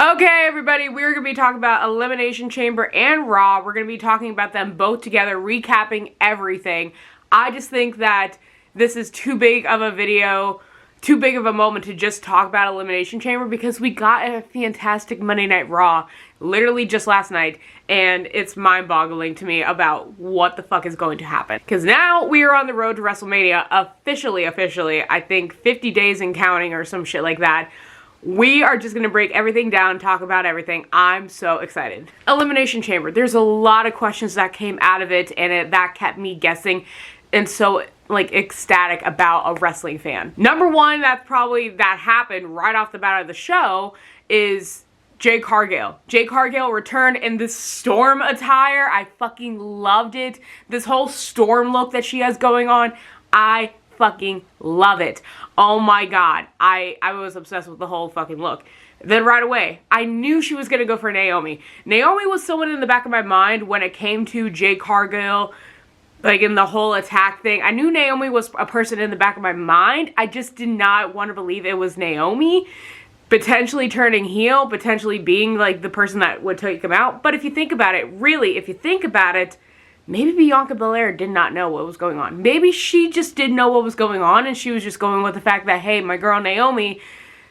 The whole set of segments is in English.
Okay, everybody, we're going to be talking about Elimination Chamber and Raw. We're going to be talking about them both together, recapping everything. I just think that this is too big of a video, too big of a moment to just talk about Elimination Chamber because we got a fantastic Monday Night Raw literally just last night, and it's mind-boggling to me about what the fuck is going to happen. Because now we are on the road to WrestleMania, officially, I think 50 days and counting or some shit like that. We are just going to break everything down, talk about everything. I'm so excited. Elimination Chamber. There's a lot of questions that came out of it, and that kept me guessing and so, like, ecstatic about a wrestling fan. Number one, that happened right off the bat of the show is Jade Cargill. Jade Cargill returned in this Storm attire. I fucking loved it. This whole Storm look that she has going on, I fucking love it. Oh my god. I was obsessed with the whole fucking look. Then right away, I knew she was gonna go for Naomi. Naomi was someone in the back of my mind when it came to Jade Cargill, like in the whole attack thing. I knew Naomi was a person in the back of my mind. I just did not want to believe it was Naomi potentially turning heel, potentially being like the person that would take him out. But if you think about it, really, if you think about it, maybe Bianca Belair did not know what was going on. Maybe she just didn't know what was going on and she was just going with the fact that, hey, my girl Naomi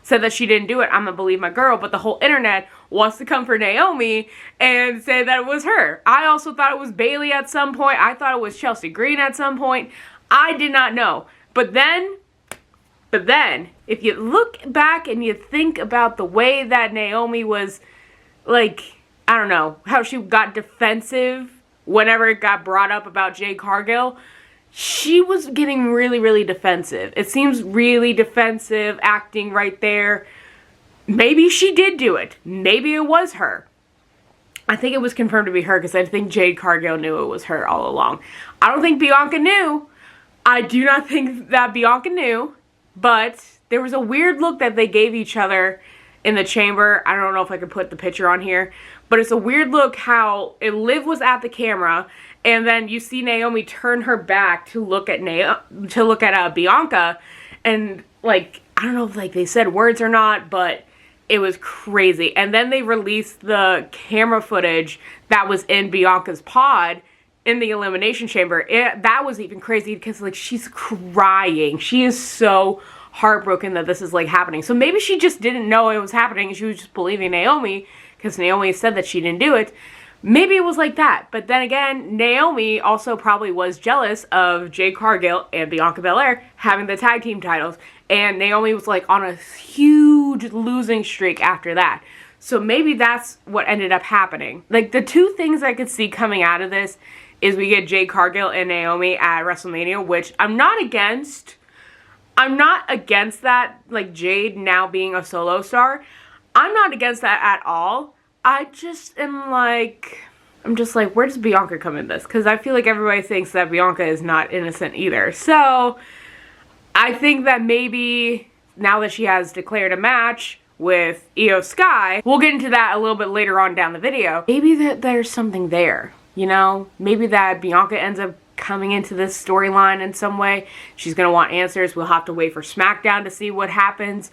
said that she didn't do it. I'm gonna believe my girl. But the whole internet wants to come for Naomi and say that it was her. I also thought it was Bayley at some point. I thought it was Chelsea Green at some point. I did not know. But then, if you look back and you think about the way that Naomi was, like, I don't know, how she got defensive whenever it got brought up about Jade Cargill, she was getting really, really defensive. It seems really defensive acting right there. Maybe she did do it. Maybe it was her. I think it was confirmed to be her because I think Jade Cargill knew it was her all along. I don't think Bianca knew. I do not think that Bianca knew, but there was a weird look that they gave each other in the chamber. I don't know if I could put the picture on here, but it's a weird look how Liv was at the camera, and then you see Naomi turn her back to look at Bianca, and like, I don't know if like they said words or not, but it was crazy. And then they released the camera footage that was in Bianca's pod in the Elimination Chamber. That was even crazy because like she's crying. She is so heartbroken that this is like happening. So maybe she just didn't know it was happening and she was just believing Naomi because Naomi said that she didn't do it. Maybe it was like that. But then again, Naomi also probably was jealous of Jade Cargill and Bianca Belair having the tag team titles. And Naomi was like on a huge losing streak after that. So maybe that's what ended up happening. Like the two things I could see coming out of this is we get Jade Cargill and Naomi at WrestleMania, which I'm not against. I'm not against that, like Jade now being a solo star. I'm not against that at all. I just am like, I'm just like, where does Bianca come in this? Because I feel like everybody thinks that Bianca is not innocent either. So I think that maybe now that she has declared a match with Io Sky, we'll get into that a little bit later on down the video. Maybe that there's something there, you know? Maybe that Bianca ends up coming into this storyline in some way. She's gonna want answers. We'll have to wait for SmackDown to see what happens.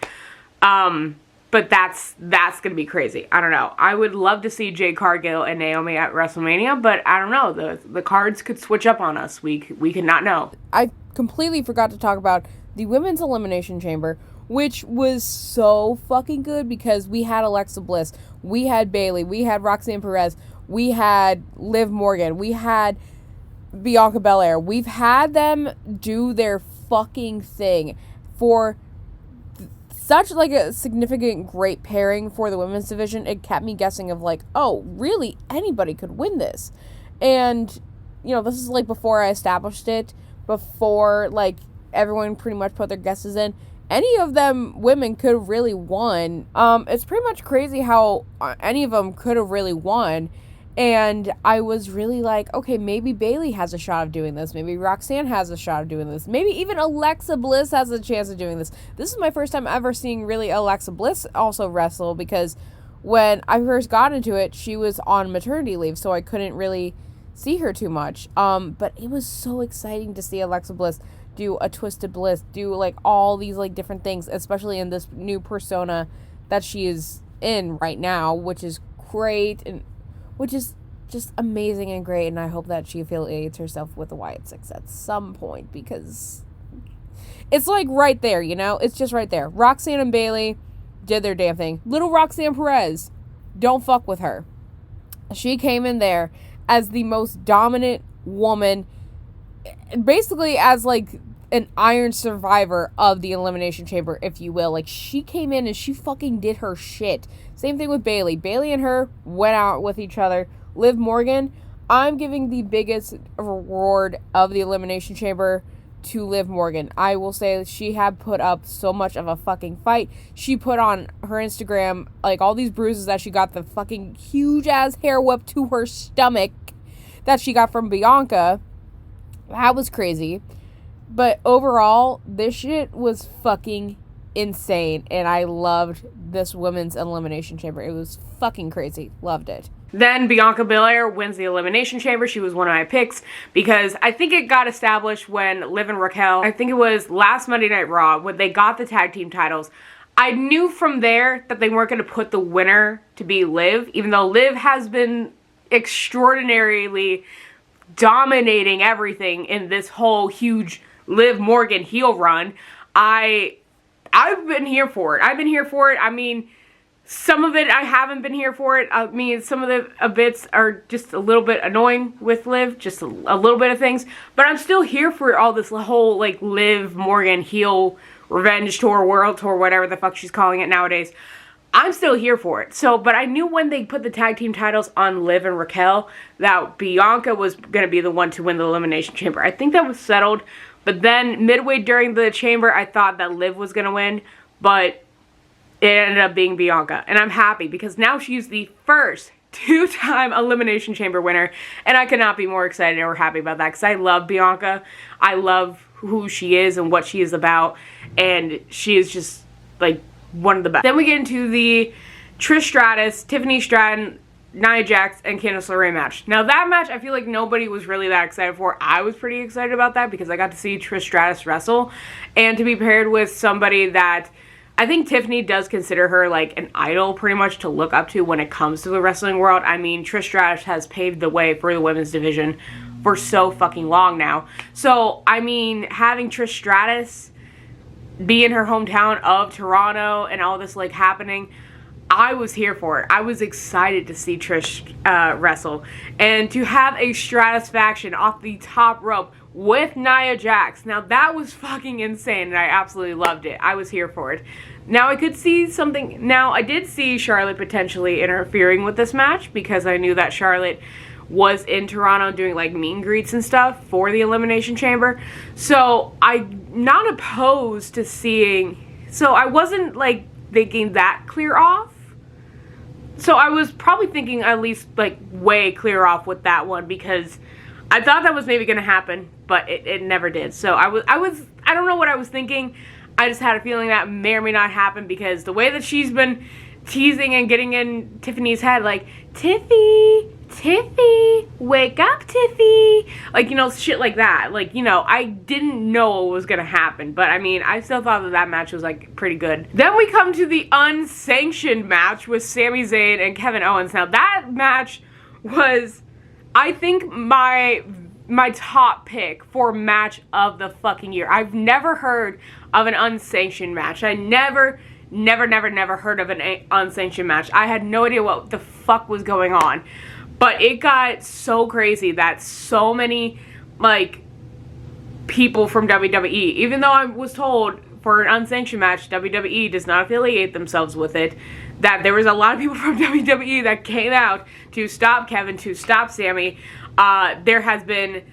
But that's gonna be crazy. I don't know. I would love to see Jade Cargill and Naomi at WrestleMania, but I don't know. The cards could switch up on us. We could not know. I completely forgot to talk about the Women's Elimination Chamber, which was so fucking good because we had Alexa Bliss, we had Bayley, we had Roxanne Perez, we had Liv Morgan, we had Bianca Belair. We've had them do their fucking thing for such like a significant great pairing for the women's division. It kept me guessing of like, oh, really anybody could win this. And, you know, this is like before I established it, before like everyone pretty much put their guesses in. Any of them women could have really won. It's pretty much crazy how any of them could have really won. And I was really like, okay, maybe Bayley has a shot of doing this. Maybe Roxanne has a shot of doing this. Maybe even Alexa Bliss has a chance of doing this. This is my first time ever seeing really Alexa Bliss also wrestle because when I first got into it, she was on maternity leave, so I couldn't really see her too much. But it was so exciting to see Alexa Bliss do a Twisted Bliss, do like all these like different things, especially in this new persona that she is in right now, which is great, and which is just amazing and great, and I hope that she affiliates herself with the Wyatt Six at some point, because it's like right there, you know? It's just right there. Roxanne and Bayley did their damn thing. Little Roxanne Perez, don't fuck with her. She came in there as the most dominant woman, basically as like an iron survivor of the Elimination Chamber, if you will. Like, she came in and she fucking did her shit. Same thing with Bayley. Bayley and her went out with each other. Liv Morgan, I'm giving the biggest reward of the Elimination Chamber to Liv Morgan. I will say that she had put up so much of a fucking fight. She put on her Instagram, like, all these bruises that she got, the fucking huge ass hair whip to her stomach that she got from Bianca. That was crazy. But overall, this shit was fucking insane, and I loved this women's Elimination Chamber. It was fucking crazy. Loved it. Then Bianca Belair wins the Elimination Chamber. She was one of my picks because I think it got established when Liv and Raquel, I think it was last Monday Night Raw, when they got the tag team titles. I knew from there that they weren't going to put the winner to be Liv, even though Liv has been extraordinarily dominating everything in this whole huge Liv Morgan heel run. I've been here for it. I mean, some of it I haven't been here for it. I mean, some of the bits are just a little bit annoying with Liv, just a little bit of things. But I'm still here for all this whole, like, Liv Morgan heel revenge tour, world tour, whatever the fuck she's calling it nowadays. I'm still here for it. So, but I knew when they put the tag team titles on Liv and Raquel that Bianca was going to be the one to win the Elimination Chamber. I think that was settled. But then midway during the chamber, I thought that Liv was going to win. But it ended up being Bianca. And I'm happy because now she's the first two-time Elimination Chamber winner. And I could not be more excited or happy about that because I love Bianca. I love who she is and what she is about. And she is just, like, one of the best. Then we get into the Trish Stratus, Tiffany Stratton, Nia Jax, and Candice LeRae match. Now that match, I feel like nobody was really that excited for. I was pretty excited about that because I got to see Trish Stratus wrestle. And to be paired with somebody that I think Tiffany does consider her like an idol pretty much to look up to when it comes to the wrestling world. I mean, Trish Stratus has paved the way for the women's division for so fucking long now. So, I mean, having Trish Stratus be in her hometown of Toronto and all this like happening, I was here for it. I was excited to see Trish wrestle. And to have a Stratus faction off the top rope with Nia Jax. Now that was fucking insane and I absolutely loved it. I was here for it. Now I could see something. Now I did see Charlotte potentially interfering with this match because I knew that Charlotte was in Toronto doing like meet and greets and stuff for the Elimination Chamber. So I'm not opposed to seeing. So I wasn't like thinking that clear off. So I was probably thinking at least like way clear off with that one because I thought that was maybe going to happen, but it never did. So I don't know what I was thinking. I just had a feeling that may or may not happen because the way that she's been teasing and getting in Tiffany's head, like, Tiffy, wake up, Tiffy. Like, you know, shit like that. Like, you know, I didn't know what was going to happen. But, I mean, I still thought that match was, like, pretty good. Then we come to the unsanctioned match with Sami Zayn and Kevin Owens. Now, that match was, I think, my top pick for match of the fucking year. I've never heard of an unsanctioned match. I never heard of an unsanctioned match. I had no idea what the fuck was going on. But it got so crazy that so many, like, people from WWE, even though I was told for an unsanctioned match, WWE does not affiliate themselves with it, that there was a lot of people from WWE that came out to stop Kevin, to stop Sami. There has been,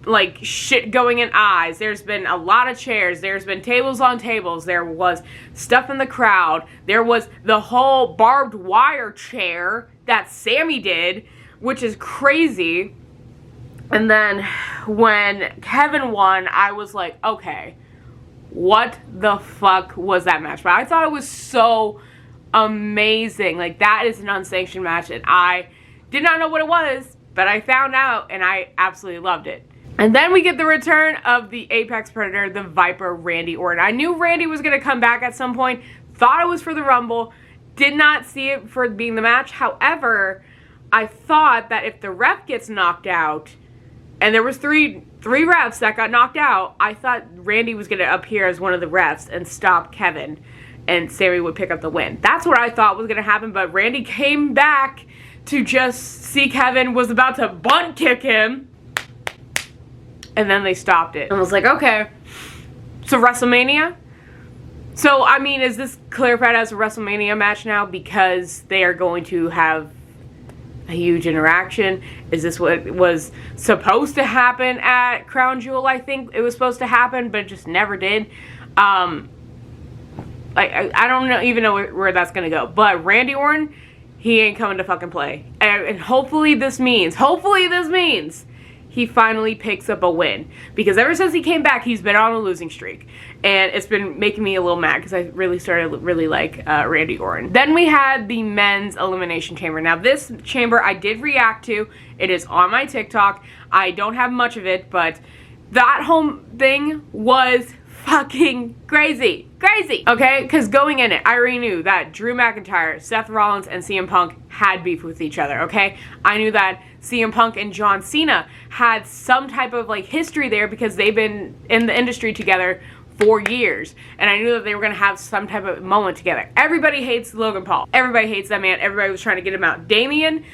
like, shit going in eyes. There's been a lot of chairs. There's been tables on tables. There was stuff in the crowd. There was the whole barbed wire chair that Sami did, which is crazy. And then when Kevin won, I was like, okay, what the fuck was that match? But I thought it was so amazing. Like, that is an unsanctioned match, and I did not know what it was, but I found out, and I absolutely loved it. And then we get the return of the Apex Predator, the Viper, Randy Orton. I knew Randy was going to come back at some point. Thought it was for the Rumble. did not see it for being the match. However, I thought that if the ref gets knocked out, and there was three refs that got knocked out, I thought Randy was going to appear as one of the refs and stop Kevin, and Sami would pick up the win. That's what I thought was going to happen, but Randy came back to just see Kevin was about to bunt kick him, and then they stopped it. And I was like, okay, so WrestleMania? So, I mean, is this clarified as a WrestleMania match now because they are going to have a huge interaction? Is this what was supposed to happen at Crown Jewel? I think it was supposed to happen, but it just never did. I don't even know where that's gonna go. But Randy Orton, he ain't coming to fucking play. And hopefully this means he finally picks up a win. Because ever since he came back, he's been on a losing streak. And it's been making me a little mad because I really started to really like Randy Orton. Then we had the men's elimination chamber. Now this chamber I did react to. It is on my TikTok. I don't have much of it, but that whole thing was fucking crazy. Crazy, okay? Because going in it, I already knew that Drew McIntyre, Seth Rollins, and CM Punk had beef with each other, okay? I knew that CM Punk and John Cena had some type of like history there because they've been in the industry together for years. And I knew that they were going to have some type of moment together. Everybody hates Logan Paul. Everybody hates that man. Everybody was trying to get him out. Damian,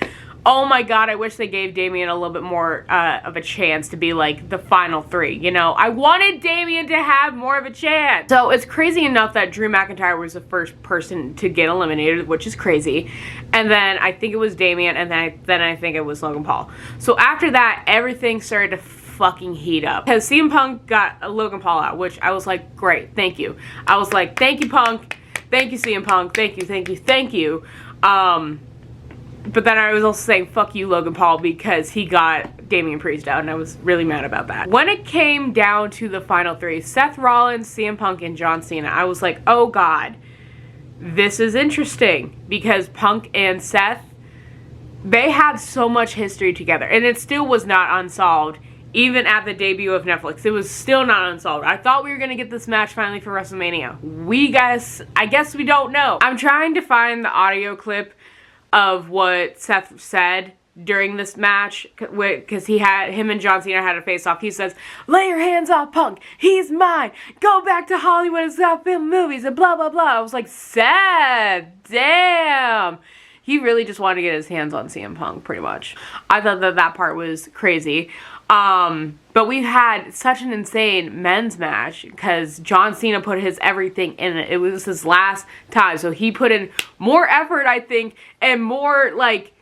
oh my god, I wish they gave Damian a little bit more of a chance to be like the final three, you know? I wanted Damian to have more of a chance. So it's crazy enough that Drew McIntyre was the first person to get eliminated, which is crazy. And then I think it was Damian, and then I think it was Logan Paul. So after that, everything started to fucking heat up. Because CM Punk got Logan Paul out, which I was like, great, thank you. I was like, thank you, Punk. Thank you, CM Punk. Thank you, thank you, thank you. But then I was also saying, fuck you, Logan Paul, because he got Damian Priest out, and I was really mad about that. When it came down to the final three, Seth Rollins, CM Punk, and John Cena, I was like, oh god, this is interesting, because Punk and Seth, they had so much history together, and it still was not unsolved, even at the debut of Netflix. It was still not unsolved. I thought we were gonna get this match finally for WrestleMania. I guess we don't know. I'm trying to find the audio clip of what Seth said during this match, because him and John Cena had a face-off. He says, lay your hands off Punk, he's mine, go back to Hollywood and stop filming movies, and blah, blah, blah. I was like, Seth, damn. He really just wanted to get his hands on CM Punk, pretty much. I thought that part was crazy. But we've had such an insane men's match because John Cena put his everything in it. It was his last time. So he put in more effort, I think, and more, like,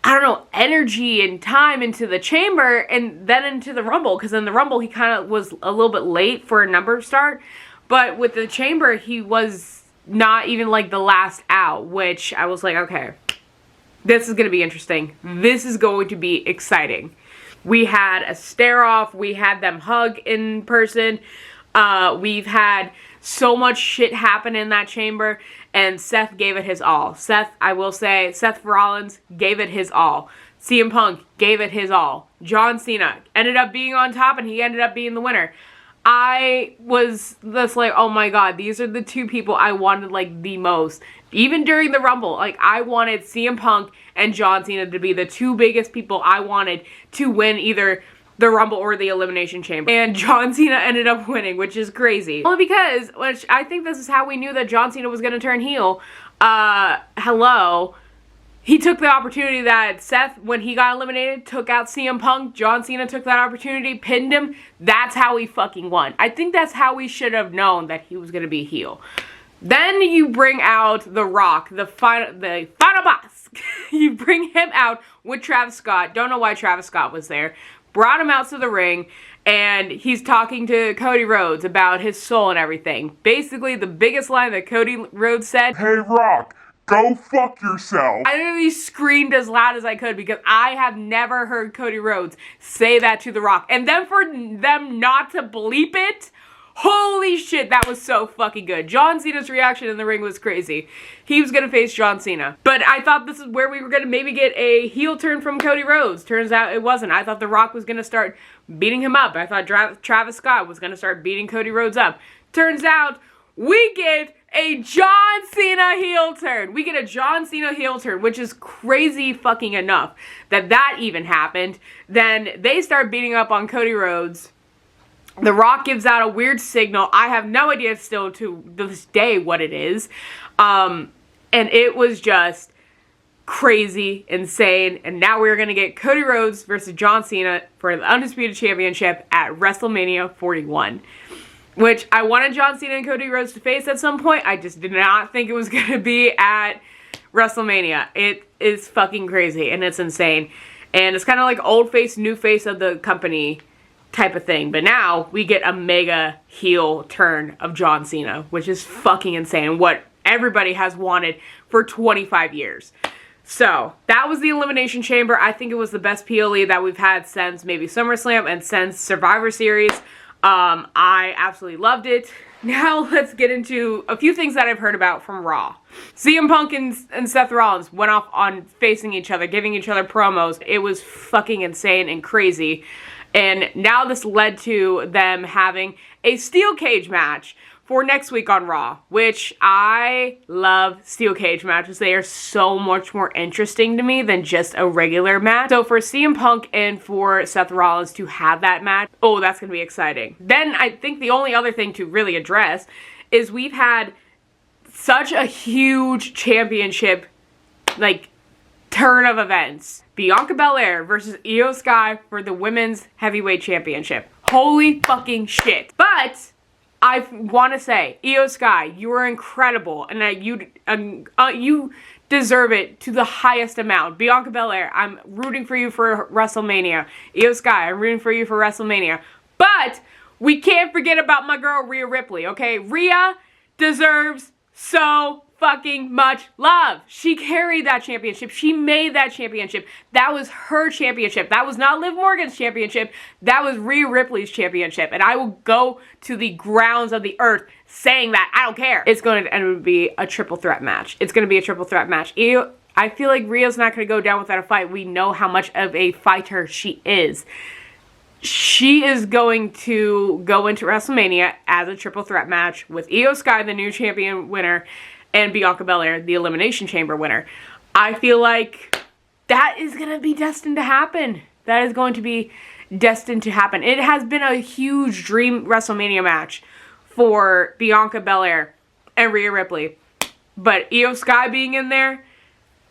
I don't know, energy and time into the chamber and then into the Rumble. Because in the Rumble, he kind of was a little bit late for a number start. But with the chamber, he was not even, like, the last out, which I was like, okay, this is going to be interesting. This is going to be exciting. We had a stare-off. We had them hug in person. We've had so much shit happen in that chamber. And Seth gave it his all. Seth, I will say, Seth Rollins gave it his all. CM Punk gave it his all. John Cena ended up being on top, and he ended up being the winner. I was just like, oh my god, these are the two people I wanted, like, the most. Even during the Rumble, like, I wanted CM Punk and John Cena to be the two biggest people I wanted to win either the Rumble or the Elimination Chamber. And John Cena ended up winning, which is crazy. Only because, which I think this is how we knew that John Cena was going to turn heel. Hello. He took the opportunity that Seth, when he got eliminated, took out CM Punk. John Cena took that opportunity, pinned him. That's how he fucking won. I think that's how we should have known that he was going to be heel. Then you bring out The Rock, the final boss. You bring him out with Travis Scott. Don't know why Travis Scott was there. Brought him out to the ring, and he's talking to Cody Rhodes about his soul and everything. Basically, the biggest line that Cody Rhodes said, "Hey, Rock, go fuck yourself." I literally screamed as loud as I could because I have never heard Cody Rhodes say that to The Rock. And then for them not to bleep it, holy shit, that was so fucking good. John Cena's reaction in the ring was crazy. He was gonna face John Cena. But I thought this is where we were gonna maybe get a heel turn from Cody Rhodes. Turns out it wasn't. I thought The Rock was gonna start beating him up. I thought Travis Scott was gonna start beating Cody Rhodes up. Turns out we get a John Cena heel turn. We get a John Cena heel turn, which is crazy fucking enough that even happened. Then they start beating up on Cody Rhodes. The Rock gives out a weird signal. I have no idea still to this day what it is. And it was just crazy, insane. And now we're going to get Cody Rhodes versus John Cena for the Undisputed Championship at WrestleMania 41. Which I wanted John Cena and Cody Rhodes to face at some point. I just did not think it was going to be at WrestleMania. It is fucking crazy and it's insane. And it's kind of like old face, new face of the company type of thing. But now we get a mega heel turn of John Cena, which is fucking insane. What everybody has wanted for 25 years. So that was the Elimination Chamber. I think it was the best PLE that we've had since maybe SummerSlam and since Survivor Series. I absolutely loved it. Now let's get into a few things that I've heard about from Raw. CM Punk and Seth Rollins went off on facing each other, giving each other promos. It was fucking insane and crazy. And now this led to them having a steel cage match for next week on Raw, which I love steel cage matches. They are so much more interesting to me than just a regular match. So for CM Punk and for Seth Rollins to have that match, oh, that's going to be exciting. Then I think the only other thing to really address is we've had such a huge championship, like, turn of events. Bianca Belair versus Io Sky for the Women's Heavyweight Championship. Holy fucking shit. But I want to say, Io Sky, you are incredible, and that you deserve it to the highest amount. Bianca Belair, I'm rooting for you for WrestleMania. Io Sky, I'm rooting for you for WrestleMania. But we can't forget about my girl Rhea Ripley, okay? Rhea deserves so fucking much love. She carried that championship. She made that championship. That was her championship. That was not Liv Morgan's championship. That was Rhea Ripley's championship. And I will go to the grounds of the earth saying that. I don't care. It's going to be a triple threat match. It's going to be a triple threat match. I feel like Rhea's not going to go down without a fight. We know how much of a fighter she is. She is going to go into WrestleMania as a triple threat match with Io Sky, the new champion winner, and Bianca Belair, the Elimination Chamber winner. I feel like that is going to be destined to happen. That is going to be destined to happen. It has been a huge dream WrestleMania match for Bianca Belair and Rhea Ripley. But Io Sky being in there,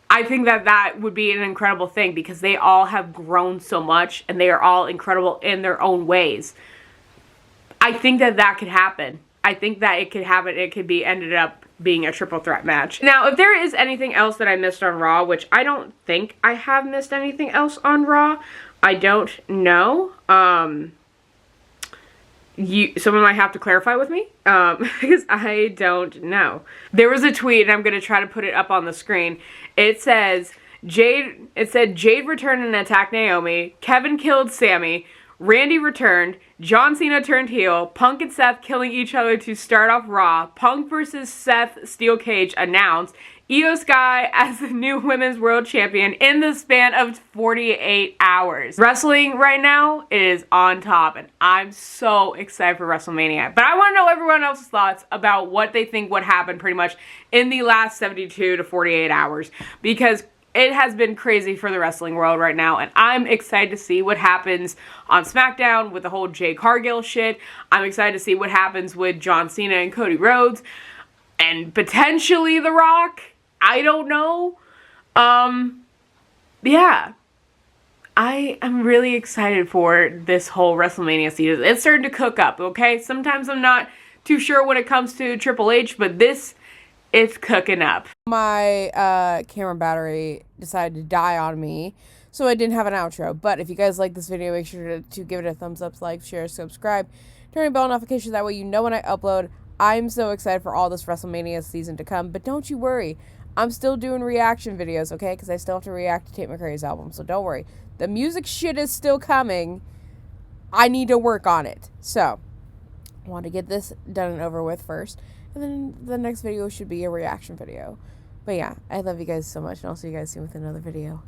I think that would be an incredible thing because they all have grown so much and they are all incredible in their own ways. I think that could happen. I think that it could happen. It could be ended up being a triple threat match. Now, if there is anything else that I missed on Raw, which I don't think I have missed anything else on Raw, I don't know. Someone might have to clarify with me because I don't know. There was a tweet, and I'm going to try to put it up on the screen. It says, Jade returned and attacked Naomi. Kevin killed Sammy. Randy returned. John Cena turned heel. Punk and Seth killing each other to start off Raw. Punk versus Seth Steel Cage announced. Io Sky as the new Women's World Champion in the span of 48 hours. Wrestling right now is on top, and I'm so excited for WrestleMania. But I want to know everyone else's thoughts about what they think would happen pretty much in the last 72 to 48 hours. Because it has been crazy for the wrestling world right now, and I'm excited to see what happens on SmackDown with the whole Jay Cargill shit. I'm excited to see what happens with John Cena and Cody Rhodes, and potentially The Rock. I don't know. Yeah. I am really excited for this whole WrestleMania season. It's starting to cook up, okay? Sometimes I'm not too sure when it comes to Triple H, but it's cooking up. My camera battery decided to die on me, so I didn't have an outro. But if you guys like this video, make sure to give it a thumbs up, like, share, subscribe, turn on bell notifications. That way you know when I upload. I'm so excited for all this WrestleMania season to come. But don't you worry. I'm still doing reaction videos, okay? Because I still have to react to Tate McRae's album. So don't worry. The music shit is still coming. I need to work on it. So, I want to get this done and over with first. And then the next video should be a reaction video. But yeah, I love you guys so much. And I'll see you guys soon with another video.